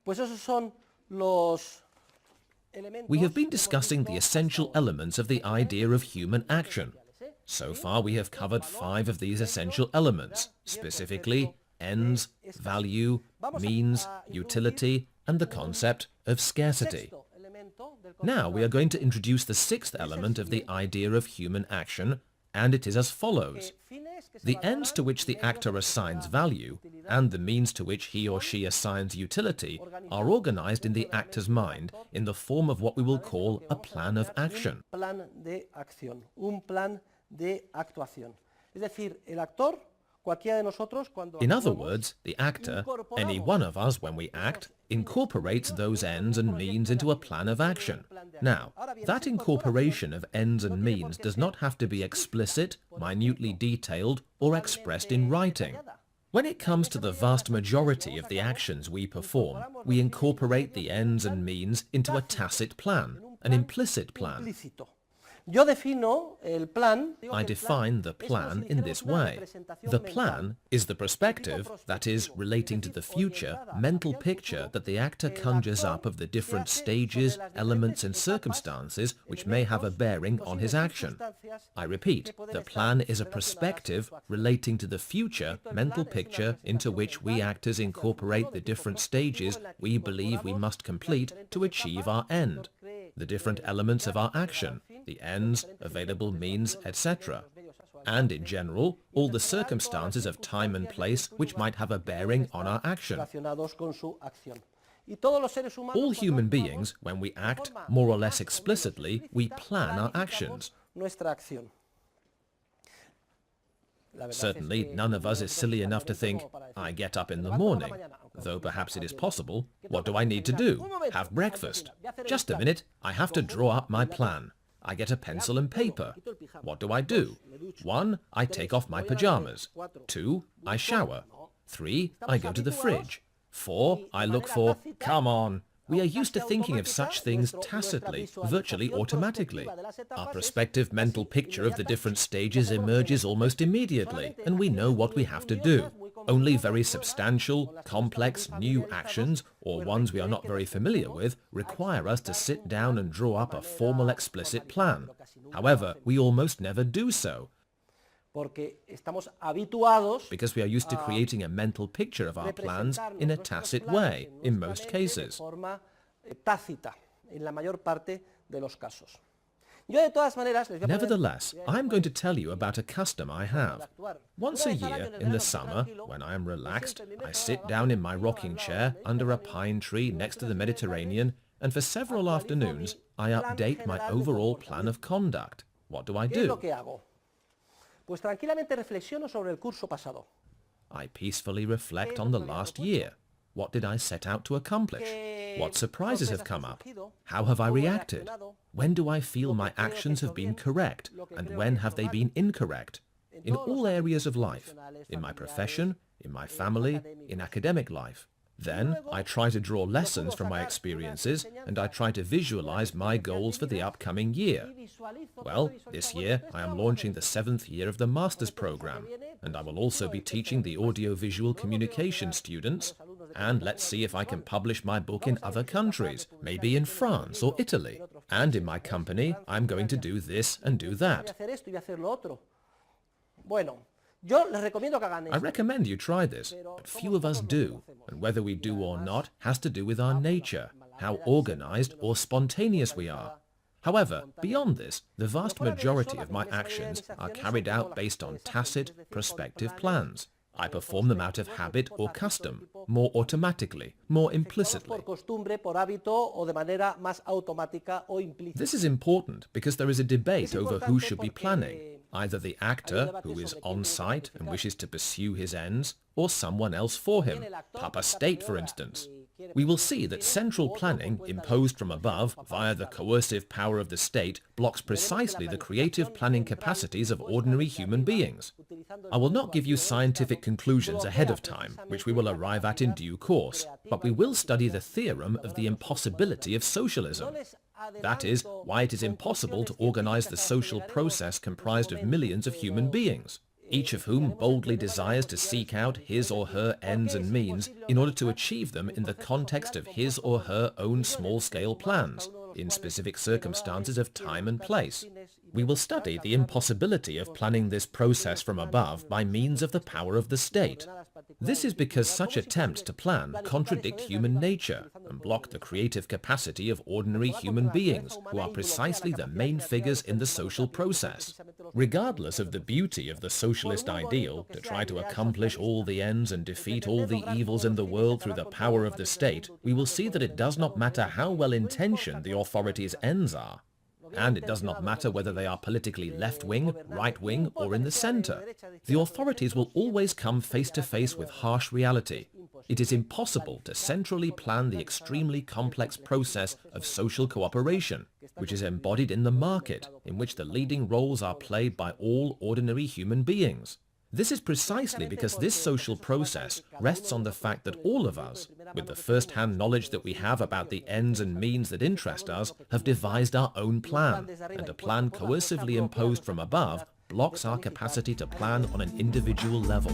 Pues esos son los We have been discussing the essential elements of the idea of human action. So far we have covered 5 of these essential elements, specifically ends, value, means, utility, and the concept of scarcity. Now we are going to introduce the 6th element of the idea of human action, and it is as follows. The ends to which the actor assigns value and the means to which he or she assigns utility are organized in the actor's mind in the form of what we will call a plan of action. In other words, the actor, any one of us when we act, incorporates those ends and means into a plan of action. Now, that incorporation of ends and means does not have to be explicit, minutely detailed, or expressed in writing. When it comes to the vast majority of the actions we perform, we incorporate the ends and means into a tacit plan, an implicit plan. I define the plan in this way. The plan is the perspective, that is, relating to the future, mental picture that the actor conjures up of the different stages, elements and circumstances which may have a bearing on his action. I repeat, the plan is a perspective relating to the future, mental picture into which we actors incorporate the different stages we believe we must complete to achieve our end, the different elements of our action, the ends, available means, etc. And in general, all the circumstances of time and place which might have a bearing on our action. All human beings, when we act, more or less explicitly, we plan our actions. Certainly, none of us is silly enough to think, I get up in the morning, though perhaps it is possible. What do I need to do? Have breakfast. Just a minute, I have to draw up my plan. I get a pencil and paper. What do I do? 1, I take off my pajamas. 2, I shower. 3, I go to the fridge. 4, I look for, come on. We are used to thinking of such things tacitly, virtually automatically. Our prospective mental picture of the different stages emerges almost immediately, and we know what we have to do. Only very substantial, complex, new actions, or ones we are not very familiar with, require us to sit down and draw up a formal explicit plan. However, we almost never do so, because we are used to creating a mental picture of our plans in a tacit way, in most cases. Nevertheless, I am going to tell you about a custom I have. Once a year, in the summer, when I am relaxed, I sit down in my rocking chair under a pine tree next to the Mediterranean, and for several afternoons, I update my overall plan of conduct. What do I do? I peacefully reflect on the last year. What did I set out to accomplish? What surprises have come up? How have I reacted? When do I feel my actions have been correct, and when have they been incorrect? In all areas of life, in my profession, in my family, in academic life. Then I try to draw lessons from my experiences, and I try to visualize my goals for the upcoming year. Well, this year I am launching the 7th year of the master's program, and I will also be teaching the audio-visual communication students, and let's see if I can publish my book in other countries, maybe in France or Italy. And in my company, I'm going to do this and do that. I recommend you try this, but few of us do, and whether we do or not has to do with our nature, how organized or spontaneous we are. However, beyond this, the vast majority of my actions are carried out based on tacit, prospective plans. I perform them out of habit or custom, more automatically, more implicitly. This is important because there is a debate over who should be planning, either the actor, who is on site and wishes to pursue his ends, or someone else for him, Papa State for instance. We will see that central planning, imposed from above via the coercive power of the state, blocks precisely the creative planning capacities of ordinary human beings. I will not give you scientific conclusions ahead of time, which we will arrive at in due course, but we will study the theorem of the impossibility of socialism. That is, why it is impossible to organize the social process comprised of millions of human beings. each of whom boldly desires to seek out his or her ends and means in order to achieve them in the context of his or her own small-scale plans, in specific circumstances of time and place. We will study the impossibility of planning this process from above by means of the power of the state. This is because such attempts to plan contradict human nature and block the creative capacity of ordinary human beings, who are precisely the main figures in the social process. Regardless of the beauty of the socialist ideal, to try to accomplish all the ends and defeat all the evils in the world through the power of the state, we will see that it does not matter how well intentioned the authorities' ends are. And it does not matter whether they are politically left-wing, right-wing, or in the center. The authorities will always come face-to-face with harsh reality. It is impossible to centrally plan the extremely complex process of social cooperation, which is embodied in the market, in which the leading roles are played by all ordinary human beings. This is precisely because this social process rests on the fact that all of us, with the first-hand knowledge that we have about the ends and means that interest us, have devised our own plan, and a plan coercively imposed from above blocks our capacity to plan on an individual level.